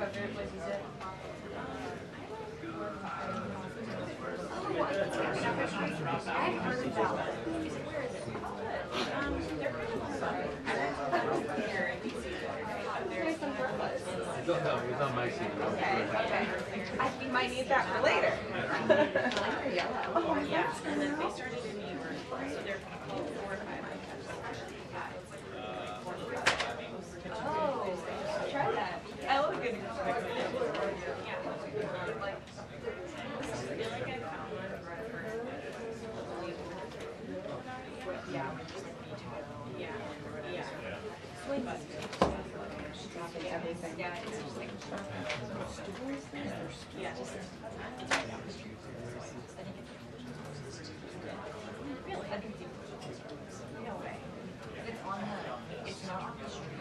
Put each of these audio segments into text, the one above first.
have favorite places yet? I've heard about it. Where is it? They're kind of here in DC the other day, but there's some purpose. No, it's on my seat. Okay. You might need that for later. Yellow. Yeah, and then they started in New York, so they're called 4 or 5. Oh, try that. I love good. Yeah. Like, I feel like I found one right first. Yeah. Yeah. Yeah. Swing. Everything. Yeah, it's just like yeah. Really? No way. It's on the, it's not on the street.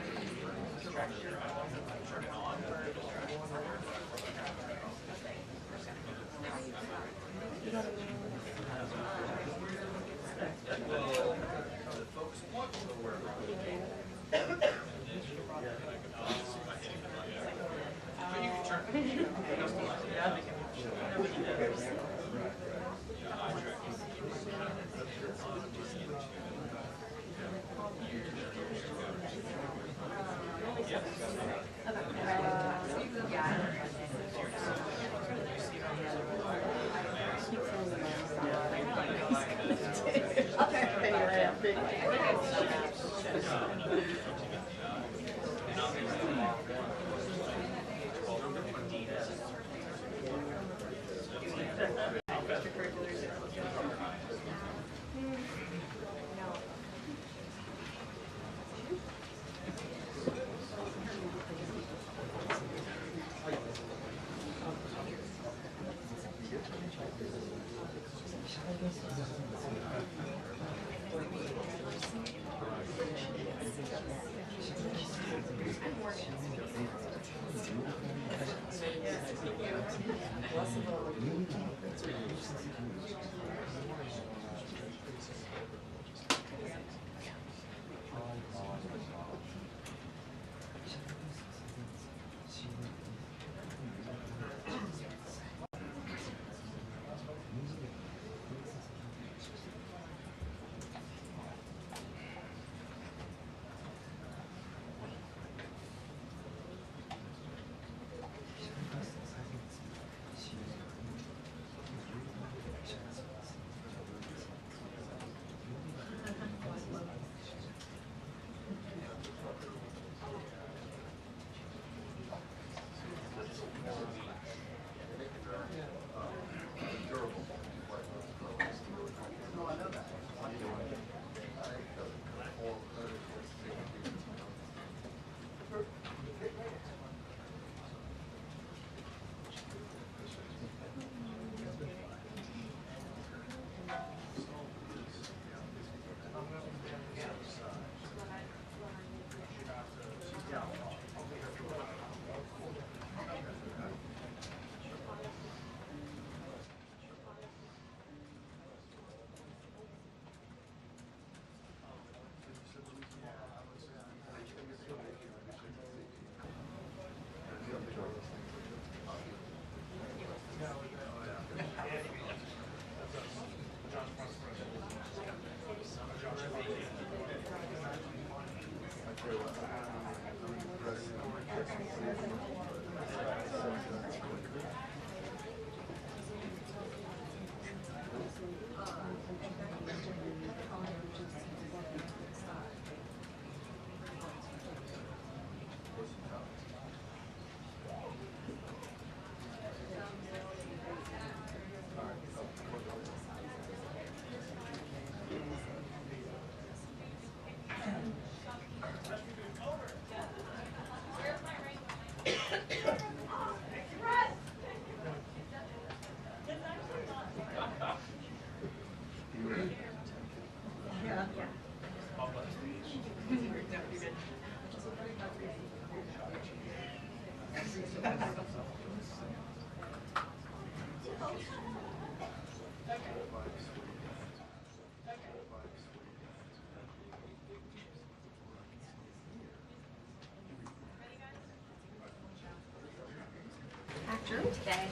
room today.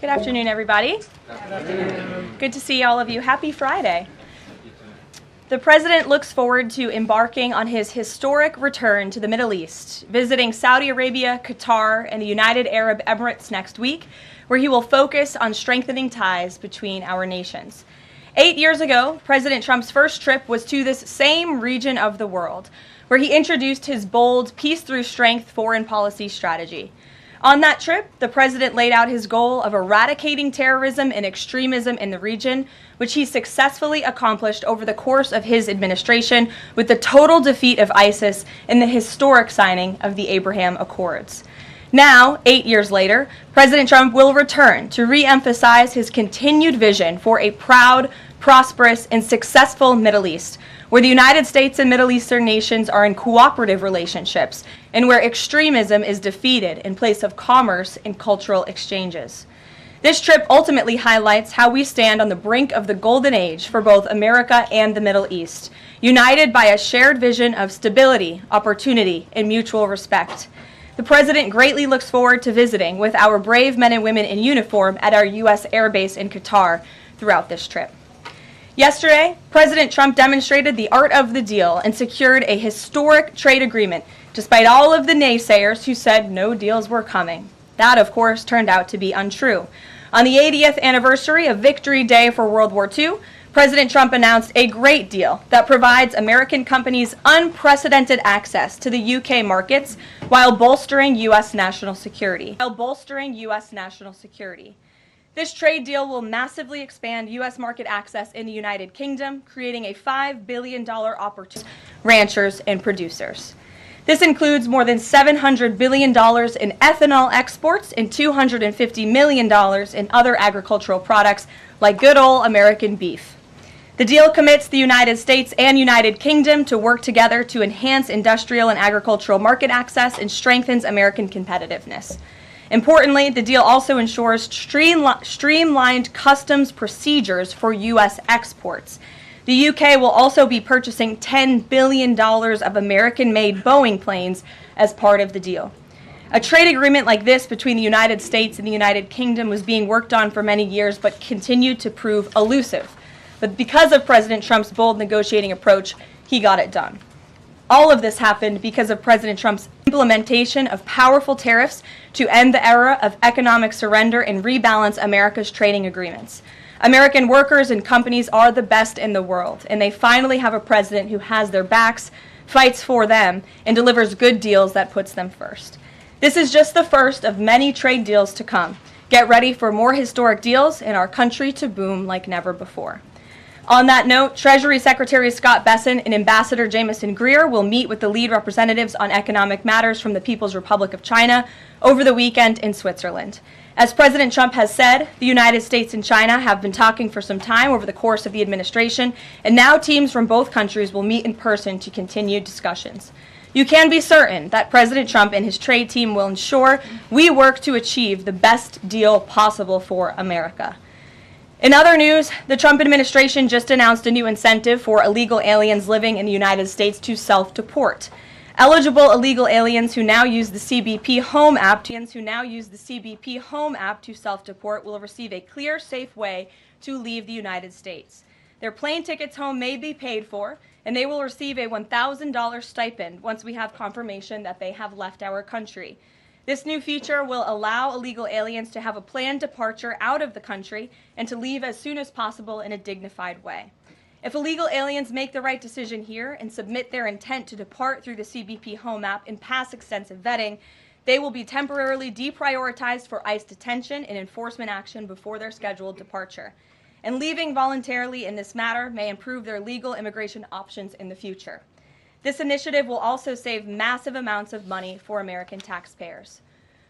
Good afternoon, everybody. Good to see all of you. Happy Friday. The President looks forward to embarking on his historic return to the Middle East, visiting Saudi Arabia, Qatar, and the United Arab Emirates next week, where he will focus on strengthening ties between our nations. 8 years ago, President Trump's first trip was to this same region of the world, where he introduced his bold peace through strength foreign policy strategy. On that trip, the president laid out his goal of eradicating terrorism and extremism in the region, which he successfully accomplished over the course of his administration with the total defeat of ISIS and the historic signing of the Abraham Accords. Now, 8 years later, President Trump will return to re-emphasize his continued vision for a proud, prosperous, and successful Middle East, where the United States and Middle Eastern nations are in cooperative relationships, and where extremism is defeated in place of commerce and cultural exchanges. This trip ultimately highlights how we stand on the brink of the golden age for both America and the Middle East, united by a shared vision of stability, opportunity, and mutual respect. The President greatly looks forward to visiting with our brave men and women in uniform at our U.S. Air Base in Qatar throughout this trip. Yesterday, President Trump demonstrated the art of the deal and secured a historic trade agreement, despite all of the naysayers who said no deals were coming. That, of course, turned out to be untrue. On the 80th anniversary of Victory Day for World War II, President Trump announced a great deal that provides American companies unprecedented access to the UK markets while bolstering U.S. national security. This trade deal will massively expand U.S. market access in the United Kingdom, creating a $5 billion opportunity for ranchers and producers. This includes more than $700 billion in ethanol exports and $250 million in other agricultural products like good old American beef. The deal commits the United States and United Kingdom to work together to enhance industrial and agricultural market access and strengthens American competitiveness. Importantly, the deal also ensures streamlined customs procedures for U.S. exports. The UK will also be purchasing $10 billion of American-made Boeing planes as part of the deal. A trade agreement like this between the United States and the United Kingdom was being worked on for many years but continued to prove elusive. But because of President Trump's bold negotiating approach, he got it done. All of this happened because of President Trump's implementation of powerful tariffs to end the era of economic surrender and rebalance America's trading agreements. American workers and companies are the best in the world, and they finally have a president who has their backs, fights for them, and delivers good deals that puts them first. This is just the first of many trade deals to come. Get ready for more historic deals and our country to boom like never before. On that note, Treasury Secretary Scott Bessent and Ambassador Jamieson Greer will meet with the lead representatives on economic matters from the People's Republic of China over the weekend in Switzerland. As President Trump has said, the United States and China have been talking for some time over the course of the administration, and now teams from both countries will meet in person to continue discussions. You can be certain that President Trump and his trade team will ensure we work to achieve the best deal possible for America. In other news, the Trump administration just announced a new incentive for illegal aliens living in the United States to self-deport. Eligible illegal aliens who now use the CBP Home app to self-deport will receive a clear, safe way to leave the United States. Their plane tickets home may be paid for, and they will receive a $1,000 stipend once we have confirmation that they have left our country. This new feature will allow illegal aliens to have a planned departure out of the country and to leave as soon as possible in a dignified way. If illegal aliens make the right decision here and submit their intent to depart through the CBP Home app and pass extensive vetting, they will be temporarily deprioritized for ICE detention and enforcement action before their scheduled departure. And leaving voluntarily in this matter may improve their legal immigration options in the future. This initiative will also save massive amounts of money for American taxpayers.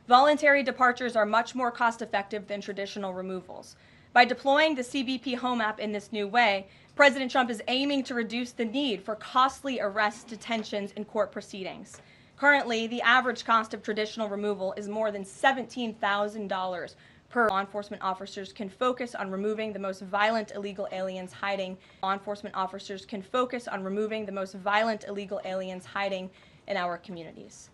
Voluntary departures are much more cost-effective than traditional removals. By deploying the CBP Home app in this new way, President Trump is aiming to reduce the need for costly arrests, detentions, and court proceedings. Currently, the average cost of traditional removal is more than $17,000 per law enforcement officers can focus on removing the most violent illegal aliens hiding. Law enforcement officers can focus on removing the most violent illegal aliens hiding in our communities.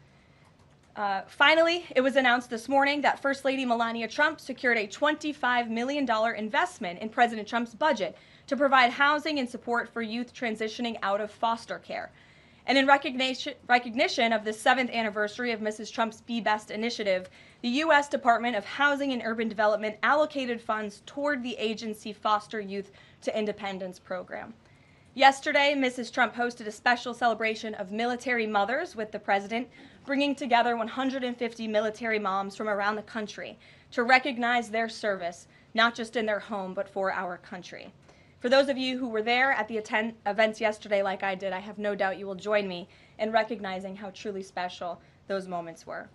Finally, it was announced this morning that First Lady Melania Trump secured a $25 million investment in President Trump's budget to provide housing and support for youth transitioning out of foster care. And in recognition of the 7th anniversary of Mrs. Trump's Be Best initiative, the U.S. Department of Housing and Urban Development allocated funds toward the agency Foster Youth to Independence program. Yesterday, Mrs. Trump hosted a special celebration of military mothers with the president, bringing together 150 military moms from around the country to recognize their service, not just in their home, but for our country. For those of you who were there at the events yesterday like I did, I have no doubt you will join me in recognizing how truly special those moments were.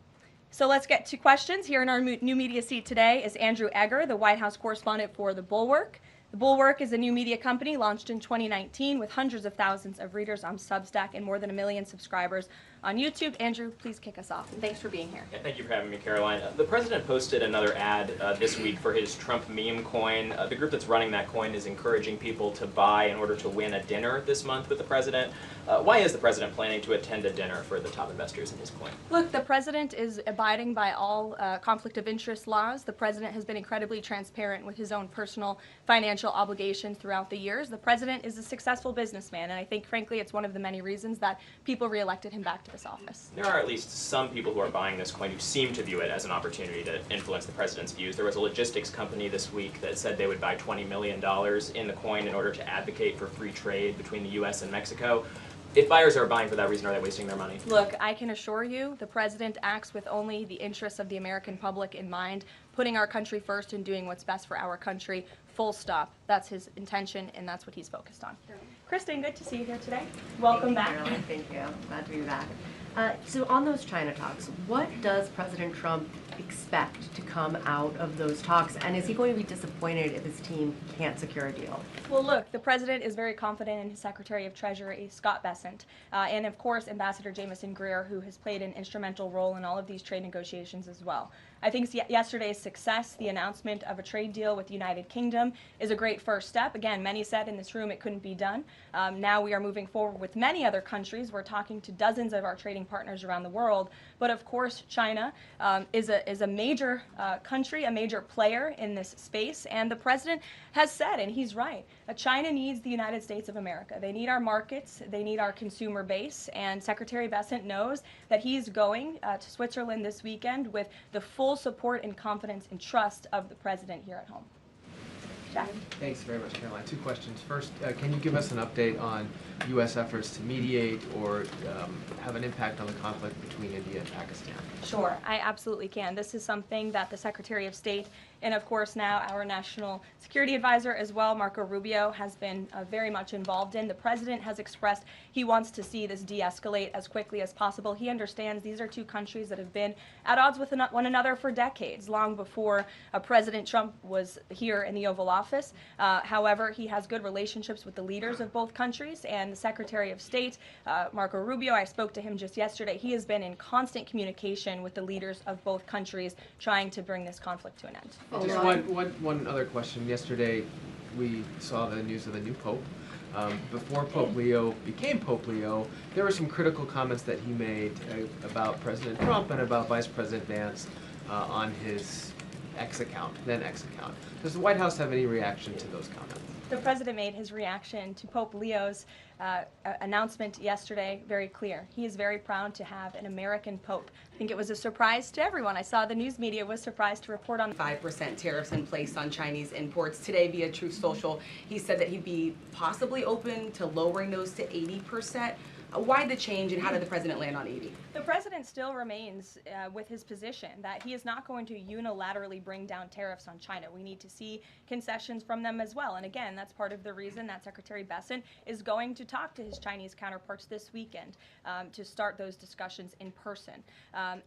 So let's get to questions. Here in our new media seat today is Andrew Egger, the White House correspondent for The Bulwark. The Bulwark is a new media company launched in 2019 with hundreds of thousands of readers on Substack and more than 1 million subscribers on YouTube. Andrew, please kick us off. And thanks for being here. Yeah, thank you for having me, Caroline. The president posted another ad this week for his Trump meme coin. The group that's running that coin is encouraging people to buy in order to win a dinner this month with the president. Why is the president planning to attend a dinner for the top investors in his coin? Look, the president is abiding by all conflict of interest laws. The president has been incredibly transparent with his own personal financial obligations throughout the years. The president is a successful businessman, and I think, frankly, it's one of the many reasons that people reelected him back to this office. There are at least some people who are buying this coin who seem to view it as an opportunity to influence the president's views. There was a logistics company this week that said they would buy $20 million in the coin in order to advocate for free trade between the U.S. and Mexico. If buyers are buying for that reason, are they wasting their money? Look, I can assure you the president acts with only the interests of the American public in mind, putting our country first and doing what's best for our country, full stop. That's his intention, and that's what he's focused on. Kristen, good to see you here today. Welcome back. Caroline. Thank you. Glad to be back. So on those China talks, what does President Trump expect to come out of those talks? And is he going to be disappointed if his team can't secure a deal? Well, look, the president is very confident in his Secretary of Treasury, Scott Bessent, and of course, Ambassador Jamieson Greer, who has played an instrumental role in all of these trade negotiations as well. I think yesterday's success, the announcement of a trade deal with the United Kingdom, is a great first step. Again, many said in this room it couldn't be done. Now we are moving forward with many other countries. We're talking to dozens of our trading partners around the world. But of course, China is a major country, a major player in this space. And the president has said, and he's right, China needs the United States of America. They need our markets. They need our consumer base. And Secretary Bessent knows that he's going to Switzerland this weekend with the full support and confidence and trust of the president here at home. Jack. Thanks very much, Caroline. 2 questions. First, can you give us an update on U.S. efforts to mediate or have an impact on the conflict between India and Pakistan? Sure, I absolutely can. This is something that the Secretary of State and, of course, now our National Security Advisor as well, Marco Rubio, has been very much involved in. The president has expressed he wants to see this de-escalate as quickly as possible. He understands these are 2 countries that have been at odds with one another for decades, long before President Trump was here in the Oval Office. However, he has good relationships with the leaders of both countries, and the Secretary of State, Marco Rubio, I spoke to him just yesterday. He has been in constant communication with the leaders of both countries trying to bring this conflict to an end. Just one other question. Yesterday, we saw the news of the new Pope. Before Pope Leo became Pope Leo, there were some critical comments that he made about President Trump and about Vice President Vance on his then X account. Does the White House have any reaction to those comments? The president made his reaction to Pope Leo's announcement yesterday very clear. He is very proud to have an American Pope. I think it was a surprise to everyone. I saw the news media was surprised to report on 5% tariffs in place on Chinese imports. Today via Truth Social, he said that he'd be possibly open to lowering those to 80%. Why the change, and how did the president land on 80? The president still remains with his position that he is not going to unilaterally bring down tariffs on China. We need to see concessions from them as well. And again, that's part of the reason that Secretary Bessent is going to talk to his Chinese counterparts this weekend to start those discussions in person.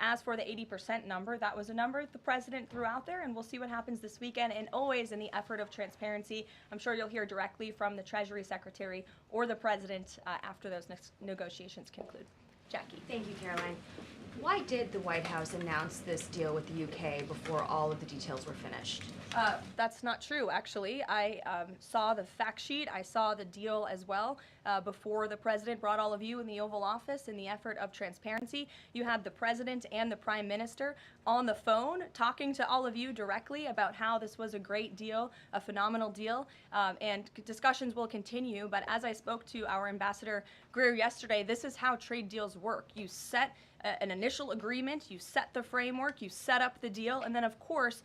As for the 80% number, that was a number the president threw out there, and we'll see what happens this weekend. And always in the effort of transparency, I'm sure you'll hear directly from the Treasury Secretary or the president after those negotiations conclude. Jackie. Thank you, Caroline. Why did the White House announce this deal with the UK before all of the details were finished? That's not true, actually. I saw the fact sheet. I saw the deal as well before the president brought all of you in the Oval Office in the effort of transparency. You had the president and the prime minister on the phone talking to all of you directly about how this was a great deal, a phenomenal deal, and discussions will continue. But as I spoke to our ambassador Greer yesterday, this is how trade deals work. You set an initial agreement, you set the framework, you set up the deal, and then of course,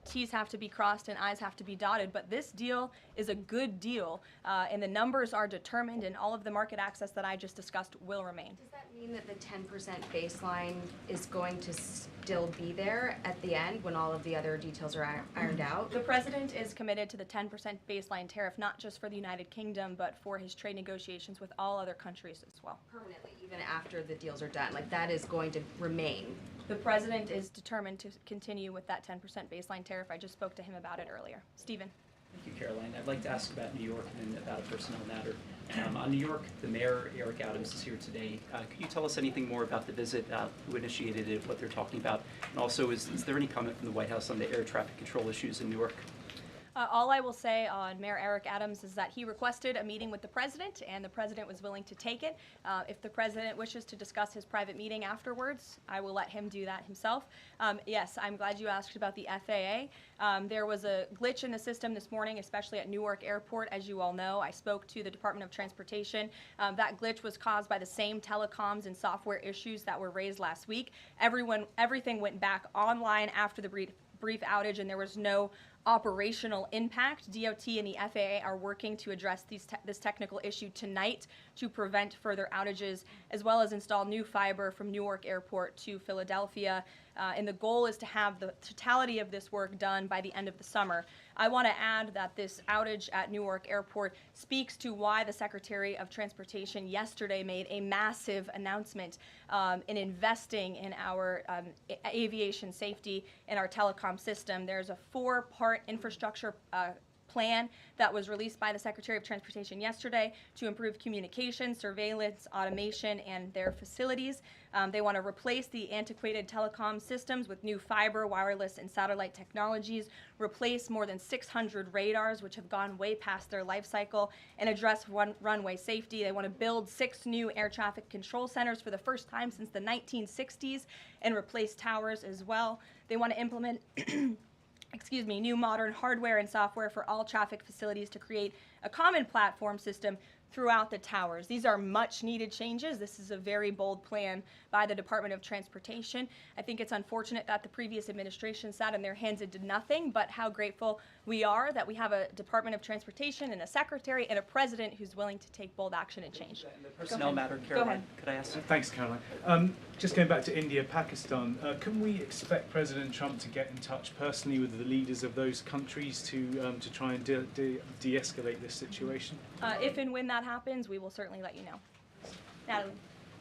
T's have to be crossed and I's have to be dotted, but this deal is a good deal, and the numbers are determined, and all of the market access that I just discussed will remain. Does that mean that the 10% baseline is going to still be there at the end when all of the other details are ironed out? The president is committed to the 10% baseline tariff, not just for the United Kingdom, but for his trade negotiations with all other countries as well. Permanently, even after the deals are done, like that is going to remain. The president is determined to continue with that 10% baseline tariff. I just spoke to him about it earlier. Stephen. Thank you, Caroline. I'd like to ask about New York and then about a personnel matter. On New York, the mayor, Eric Adams, is here today. Could you tell us anything more about the visit, who initiated it, what they're talking about? And also, is there any comment from the White House on the air traffic control issues in Newark? All I will say on Mayor Eric Adams is that he requested a meeting with the president, and the president was willing to take it. If the president wishes to discuss his private meeting afterwards, I will let him do that himself. Yes, I'm glad you asked about the FAA. There was a glitch in the system this morning, especially at Newark Airport. As you all know, I spoke to the Department of Transportation. That glitch was caused by the same telecoms and software issues that were raised last week. Everything went back online after the brief outage, and there was no operational impact. DOT and the FAA are working to address this technical issue tonight to prevent further outages, as well as install new fiber from Newark Airport to Philadelphia. And the goal is to have the totality of this work done by the end of the summer. I want to add that this outage at Newark Airport speaks to why the Secretary of Transportation yesterday made a massive announcement in investing in our aviation safety and our telecom system. There's a 4-part infrastructure plan that was released by the Secretary of Transportation yesterday to improve communication, surveillance, automation, and their facilities. They want to replace the antiquated telecom systems with new fiber, wireless, and satellite technologies, replace more than 600 radars, which have gone way past their life cycle, and address runway safety. They want to build 6 new air traffic control centers for the first time since the 1960s and replace towers as well. They want to implement new modern hardware and software for all traffic facilities to create a common platform system throughout the towers. These are much needed changes. This is a very bold plan by the Department of Transportation. I think it's unfortunate that the previous administration sat on their hands and did nothing, but how grateful we are that we have a Department of Transportation and a secretary and a president who's willing to take bold action and change. And the personnel matter, Caroline, could I ask? Thanks, Caroline. Just going back to India, Pakistan, can we expect President Trump to get in touch personally with the leaders of those countries to try and de-escalate this situation? If and when that happens, we will certainly let you know. Natalie.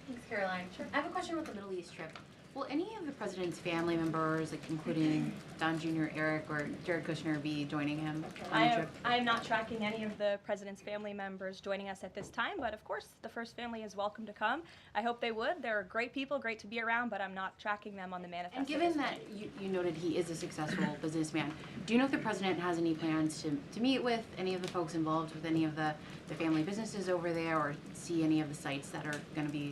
Thanks, Caroline. Sure. I have a question about the Middle East trip. Will any of the president's family members, like including Don Jr., Eric, or Jared Kushner, be joining him on the trip? I am not tracking any of the president's family members joining us at this time, but of course, the first family is welcome to come. I hope they would. They're great people, great to be around, but I'm not tracking them on the manifest. And given that you noted he is a successful businessman, do you know if the president has any plans to meet with any of the folks involved with any of the family businesses over there, or see any of the sites that are going to be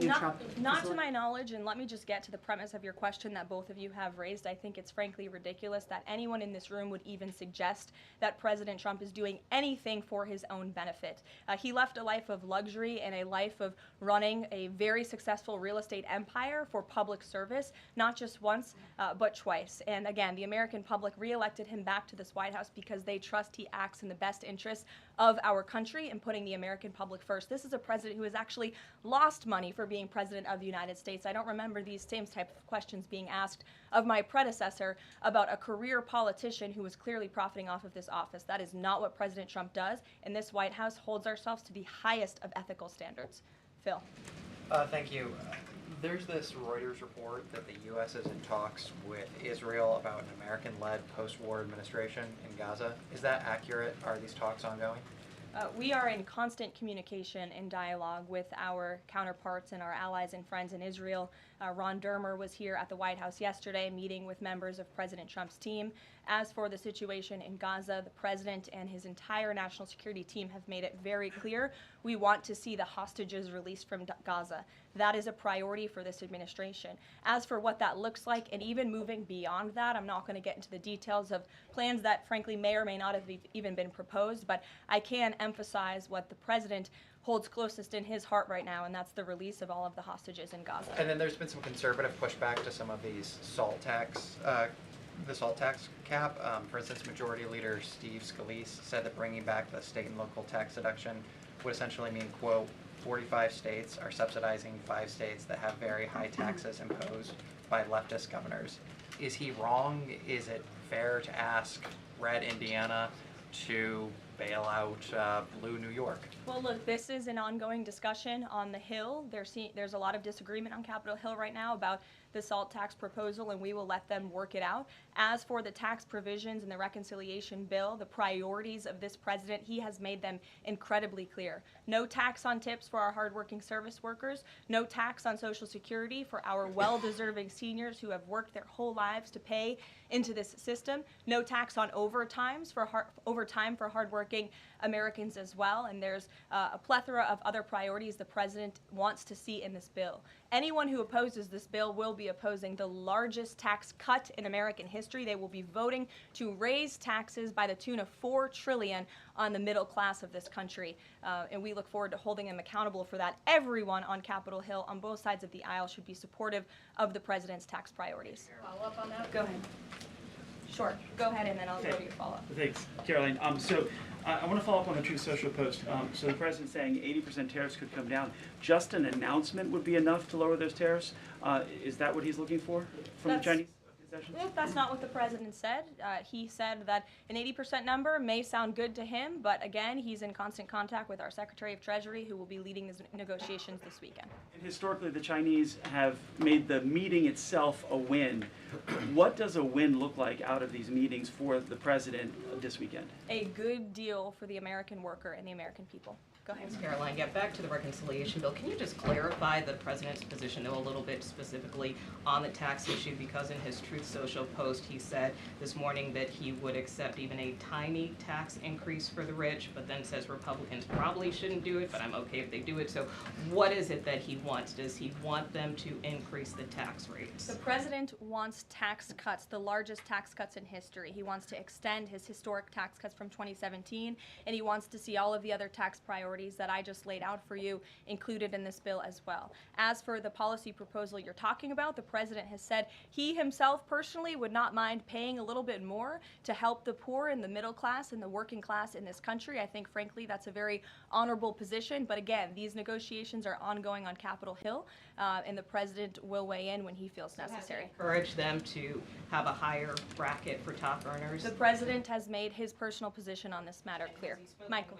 Not to my knowledge, and let me just get to the premise of your question that both of you have raised. I think it's frankly ridiculous that anyone in this room would even suggest that President Trump is doing anything for his own benefit. He left a life of luxury and a life of running a very successful real estate empire for public service, not just once, but twice. And again, the American public reelected him back to this White House because they trust he acts in the best interests of our country and putting the American public first. This is a president who has actually lost money for being president of the United States. I don't remember these same type of questions being asked of my predecessor about a career politician who was clearly profiting off of this office. That is not what President Trump does, and this White House holds ourselves to the highest of ethical standards. Phil. Thank you. There's this Reuters report that the U.S. is in talks with Israel about an American-led post-war administration in Gaza. Is that accurate? Are these talks ongoing? We are in constant communication and dialogue with our counterparts and our allies and friends in Israel. Ron Dermer was here at the White House yesterday meeting with members of President Trump's team. As for the situation in Gaza, the president and his entire national security team have made it very clear we want to see the hostages released from Gaza. That is a priority for this administration. As for what that looks like, and even moving beyond that, I'm not going to get into the details of plans that frankly may or may not have even been proposed, but I can emphasize what the president holds closest in his heart right now, and that's the release of all of the hostages in Gaza. And then there's been some conservative pushback to some of these salt tax, the salt tax cap. For instance, Majority Leader Steve Scalise said that bringing back the state and local tax deduction would essentially mean, quote, 45 states are subsidizing 5 states that have very high taxes imposed by leftist governors. Is he wrong? Is it fair to ask red Indiana to bail out blue New York? Well, look, this is an ongoing discussion on the Hill. There's a lot of disagreement on Capitol Hill right now about the SALT tax proposal, and we will let them work it out. As for the tax provisions in the reconciliation bill, the priorities of this president, he has made them incredibly clear. No tax on tips for our hardworking service workers, no tax on Social Security for our well-deserving seniors who have worked their whole lives to pay into this system, no tax on overtime for hardworking Americans as well, and there's a plethora of other priorities the president wants to see in this bill. Anyone who opposes this bill will be opposing the largest tax cut in American history. They will be voting to raise taxes by the tune of $4 trillion on the middle class of this country, and we look forward to holding them accountable for that. Everyone on Capitol Hill on both sides of the aisle should be supportive of the president's tax priorities. Follow up on that? Go ahead. Sure. Go ahead, and then I'll go to your follow-up. Thanks, Caroline. So I want to follow up on the Truth Social post. So the president's saying 80% tariffs could come down. Just an announcement would be enough to lower those tariffs? Is that what he's looking for from the Chinese concessions? Well, that's not what the president said. He said that an 80% number may sound good to him, but again, he's in constant contact with our Secretary of Treasury, who will be leading these negotiations this weekend. And historically, the Chinese have made the meeting itself a win. What does a win look like out of these meetings for the president this weekend? A good deal for the American worker and the American people. Go ahead. Thanks, Caroline. Yeah, back to the reconciliation bill. Can you just clarify the president's position, though, a little bit specifically on the tax issue? Because in his Truth Social post, he said this morning that he would accept even a tiny tax increase for the rich, but then says Republicans probably shouldn't do it, but I'm okay if they do it. So what is it that he wants? Does he want them to increase the tax rates? The president wants tax cuts, the largest tax cuts in history. He wants to extend his historic tax cuts from 2017, and he wants to see all of the other tax priorities that I just laid out for you included in this bill as well. As for the policy proposal you're talking about, the president has said he himself personally would not mind paying a little bit more to help the poor and the middle class and the working class in this country. I think, frankly, that's a very honorable position. But again, these negotiations are ongoing on Capitol Hill, and the president will weigh in when he feels necessary. Encourage them to have a higher bracket for top earners? The president has made his personal position on this matter clear. Michael.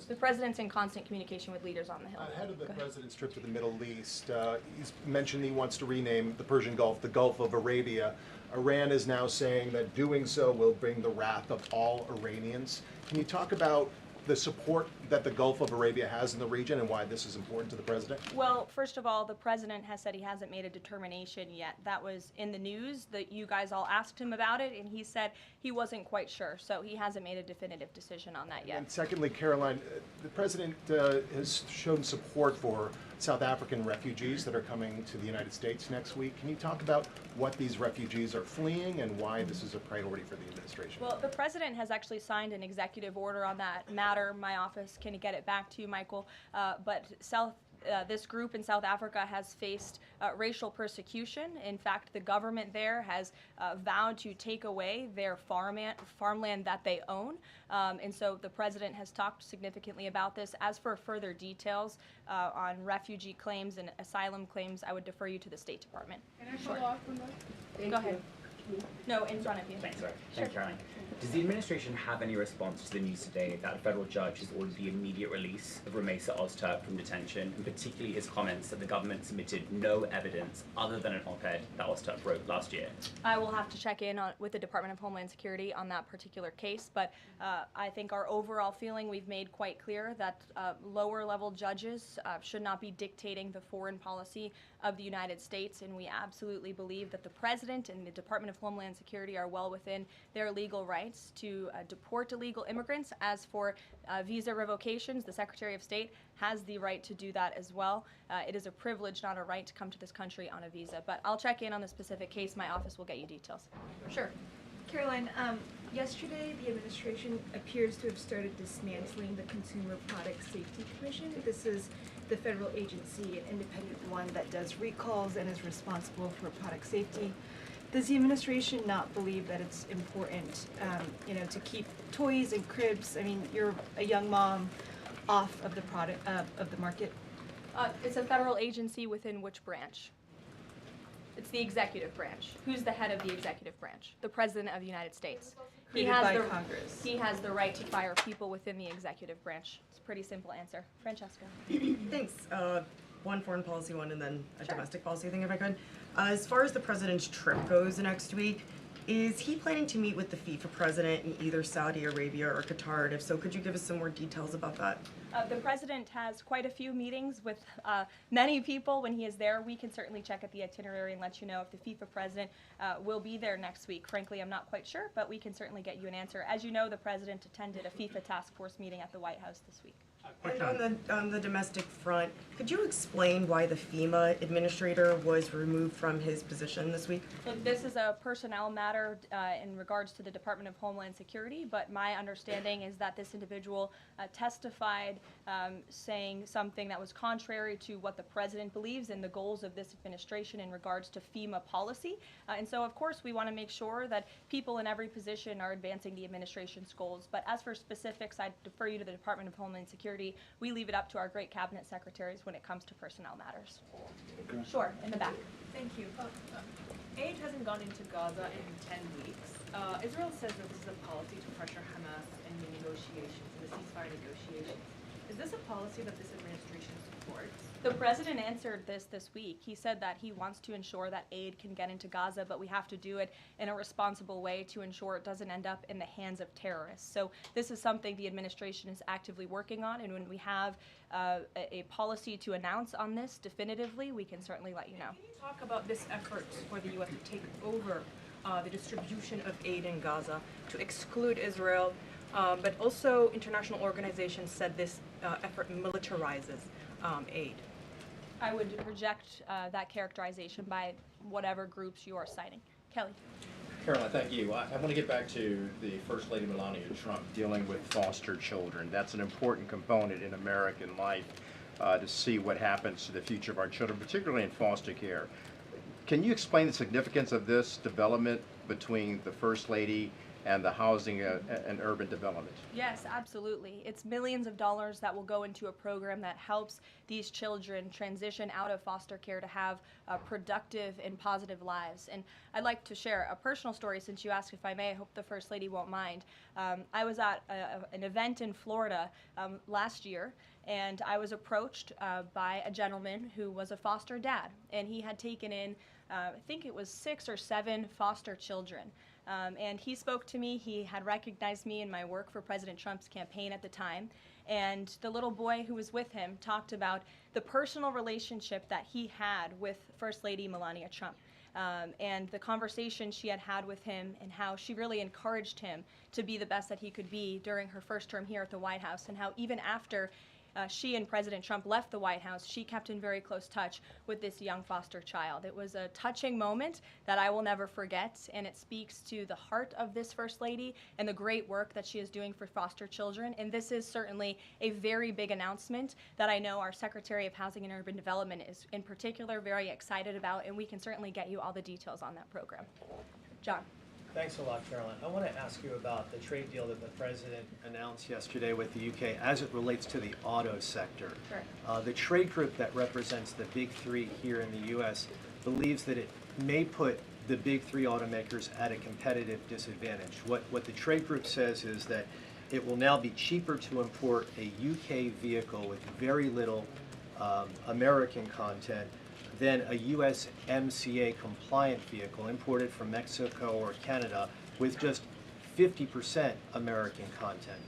The president's in constant communication with leaders on the Hill. Ahead of the president's trip to the Middle East, he's mentioned he wants to rename the Persian Gulf the Gulf of Arabia. Iran is now saying that doing so will bring the wrath of all Iranians. Can you talk about the support that the Gulf of Arabia has in the region and why this is important to the president? Well, first of all, the president has said he hasn't made a determination yet. That was in the news that you guys all asked him about it, and he said he wasn't quite sure. So he hasn't made a definitive decision on that yet. And secondly, Caroline, the president has shown support for South African refugees that are coming to the United States next week. Can you talk about what these refugees are fleeing and why this is a priority for the administration? Well, the president has actually signed an executive order on that matter. My office can get it back to you, Michael. But this group in South Africa has faced racial persecution. In fact, the government there has vowed to take away their farmland that they own. And so the president has talked significantly about this. As for further details on refugee claims and asylum claims, I would defer you to the State Department. Can I follow up on that? Go ahead. No, in front of you. Thanks, sorry. Thanks, Caroline. Does the administration have any response to the news today that a federal judge has ordered the immediate release of Ramesa Ozturk from detention, and particularly his comments that the government submitted no evidence other than an op-ed that Ozturk wrote last year? I will have to check in with the Department of Homeland Security on that particular case, but I think our overall feeling, we've made quite clear that lower level judges should not be dictating the foreign policy of the United States, and we absolutely believe that the President and the Department of Homeland Security are well within their legal rights to deport illegal immigrants. As for visa revocations, the Secretary of State has the right to do that as well. It is a privilege, not a right, to come to this country on a visa. But I'll check in on the specific case. My office will get you details. Sure. Caroline, yesterday the administration appears to have started dismantling the Consumer Product Safety Commission. This is the federal agency, an independent one that does recalls and is responsible for product safety. Does the administration not believe that it's important, to keep toys and cribs? I mean, you're a young mom, off of the product of the market. It's a federal agency within which branch? It's the executive branch. Who's the head of the executive branch? The President of the United States. Created by Congress. He has the right to fire people within the executive branch. It's a pretty simple answer. Francesca. Thanks. One foreign policy one and then a domestic policy thing if I could. As far as the president's trip goes next week, is he planning to meet with the FIFA president in either Saudi Arabia or Qatar? And if so, could you give us some more details about that? The president has quite a few meetings with many people when he is there. We can certainly check at the itinerary and let you know if the FIFA president will be there next week. Frankly, I'm not quite sure, but we can certainly get you an answer. As you know, the president attended a FIFA task force meeting at the White House this week. And on the domestic front, could you explain why the FEMA administrator was removed from his position this week? Look, this is a personnel matter in regards to the Department of Homeland Security, but my understanding is that this individual testified saying something that was contrary to what the president believes and the goals of this administration in regards to FEMA policy. And so, of course, we want to make sure that people in every position are advancing the administration's goals. But as for specifics, I defer you to the Department of Homeland Security. We leave it up to our great cabinet secretaries when it comes to personnel matters. Okay. Sure, in the back. Thank you. Aid hasn't gone into Gaza in 10 weeks. Israel says that this is a policy to pressure Hamas in the negotiations, in the ceasefire negotiations. Is this a policy that this administration supports? The president answered this week. He said that he wants to ensure that aid can get into Gaza, but we have to do it in a responsible way to ensure it doesn't end up in the hands of terrorists. So this is something the administration is actively working on, and when we have a policy to announce on this definitively, we can certainly let you know. Can you talk about this effort for the U.S. to take over the distribution of aid in Gaza, to exclude Israel, but also international organizations said this effort militarizes aid? I would reject that characterization by whatever groups you are citing. Kelly. Caroline, thank you. I want to get back to the First Lady Melania Trump dealing with foster children. That's an important component in American life to see what happens to the future of our children, particularly in foster care. Can you explain the significance of this development between the First Lady and the housing and urban development? Yes, absolutely. It's millions of dollars that will go into a program that helps these children transition out of foster care to have productive and positive lives. And I'd like to share a personal story since you asked if I may. I hope the First Lady won't mind. I was at an event in Florida last year, and I was approached by a gentleman who was a foster dad, and he had taken in I think it was 6 or 7 foster children. And he spoke to me. He had recognized me in my work for President Trump's campaign at the time. And the little boy who was with him talked about the personal relationship that he had with First Lady Melania Trump. And the conversation she had with him and how she really encouraged him to be the best that he could be during her first term here at the White House, and how even after she and President Trump left the White House, she kept in very close touch with this young foster child. It was a touching moment that I will never forget, and it speaks to the heart of this First Lady and the great work that she is doing for foster children. And this is certainly a very big announcement that I know our Secretary of Housing and Urban Development is in particular very excited about, and we can certainly get you all the details on that program. John. Thanks a lot, Caroline. I want to ask you about the trade deal that the President announced yesterday with the UK as it relates to the auto sector. Sure. The trade group that represents the big three here in the U.S. believes that it may put the big three automakers at a competitive disadvantage. What the trade group says is that it will now be cheaper to import a UK vehicle with very little American content than a USMCA compliant vehicle imported from Mexico or Canada with just 50% American content.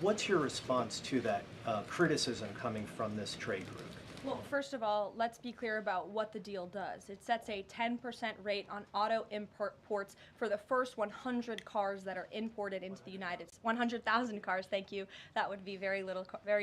What's your response to that criticism coming from this trade group? Well, first of all, let's be clear about what the deal does. It sets a 10% rate on auto imports for the first 100 cars that are imported into the United States. 100,000 cars, thank you. That would be very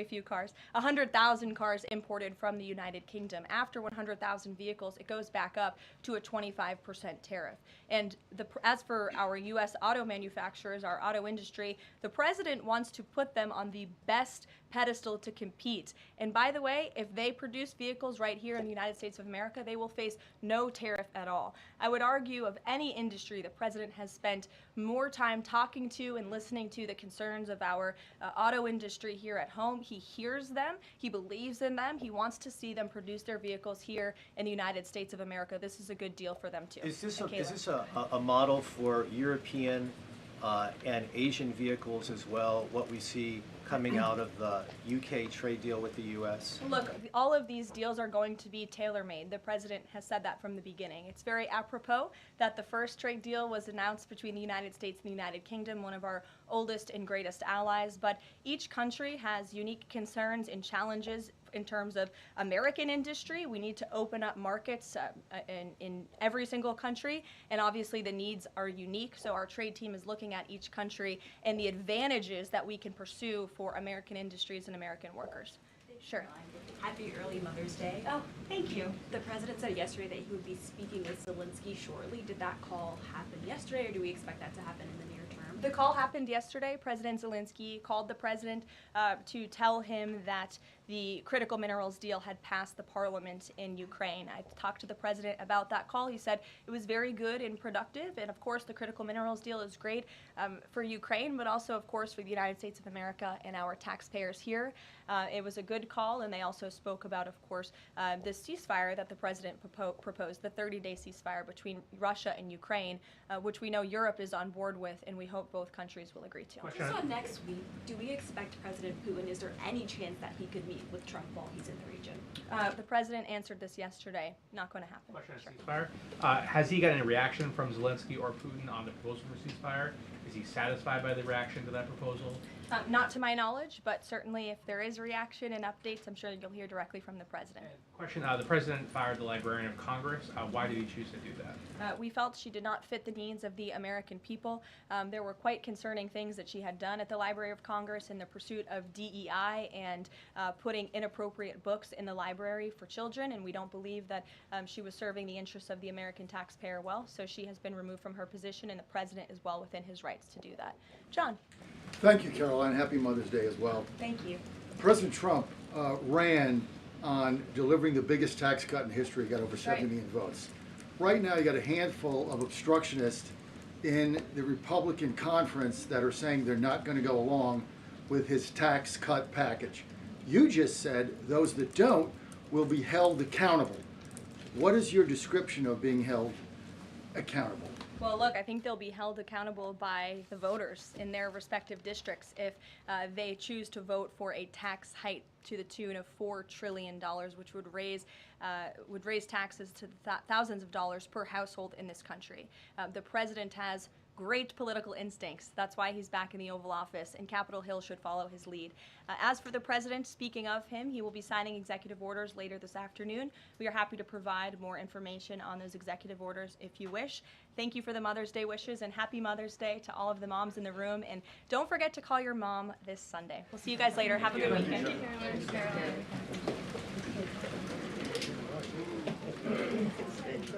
few cars. 100,000 cars imported from the United Kingdom. After 100,000 vehicles, it goes back up to a 25% tariff. And as for our U.S. auto manufacturers, our auto industry, the president wants to put them on the best pedestal to compete. And by the way, if they produce vehicles right here in the United States of America, they will face no tariff at all. I would argue of any industry, the president has spent more time talking to and listening to the concerns of our auto industry here at home. He hears them, he believes in them, he wants to see them produce their vehicles here in the United States of America. This is a good deal for them too. Is this a model for European and Asian vehicles as well, what we see coming out of the UK trade deal with the US? Look, all of these deals are going to be tailor-made. The president has said that from the beginning. It's very apropos that the first trade deal was announced between the United States and the United Kingdom, one of our oldest and greatest allies, but each country has unique concerns and challenges in terms of American industry. We need to open up markets in every single country, and obviously the needs are unique, so our trade team is looking at each country and the advantages that we can pursue for American industries and American workers. Sure. Happy early Mother's Day. Oh, thank you. The president said yesterday that he would be speaking with Zelensky shortly. Did that call happen yesterday, or do we expect that to happen in the near term? The call happened yesterday. President Zelensky called the president to tell him that the critical minerals deal had passed the parliament in Ukraine. I talked to the president about that call. He said it was very good and productive, and of course the critical minerals deal is great for Ukraine, but also of course for the United States of America and our taxpayers here. It was a good call, and they also spoke about, of course, this ceasefire that the president proposed, the 30-day ceasefire between Russia and Ukraine, which we know Europe is on board with, and we hope both countries will agree to. Just on next week, do we expect President Putin, is there any chance that he could meet with Trump while he's in the region? The president answered this yesterday. Not going to happen. Question on ceasefire. Has he got any reaction from Zelensky or Putin on the proposal for ceasefire? Is he satisfied by the reaction to that proposal? Not to my knowledge, but certainly if there is reaction and updates, I'm sure you'll hear directly from the president. Question, the president fired the Librarian of Congress. Why did he choose to do that? We felt she did not fit the needs of the American people. There were quite concerning things that she had done at the Library of Congress in the pursuit of DEI and putting inappropriate books in the library for children, and we don't believe that she was serving the interests of the American taxpayer well, so she has been removed from her position, and the president is well within his rights to do that. John. Thank you, Caroline. Happy Mother's Day as well. Thank you. President Trump ran on delivering the biggest tax cut in history, got over 7 million votes. Right now, you got a handful of obstructionists in the Republican conference that are saying they're not going to go along with his tax cut package. You just said those that don't will be held accountable. What is your description of being held accountable? Well, look, I think they'll be held accountable by the voters in their respective districts if they choose to vote for a tax hike to the tune of $4 trillion, which would raise taxes to thousands of dollars per household in this country. The president has great political instincts. That's why he's back in the Oval Office, and Capitol Hill should follow his lead. As for the president, speaking of him, he will be signing executive orders later this afternoon. We are happy to provide more information on those executive orders if you wish. Thank you for the Mother's Day wishes, and happy Mother's Day to all of the moms in the room. And don't forget to call your mom this Sunday. We'll see you guys later. Have a good weekend. Thank you.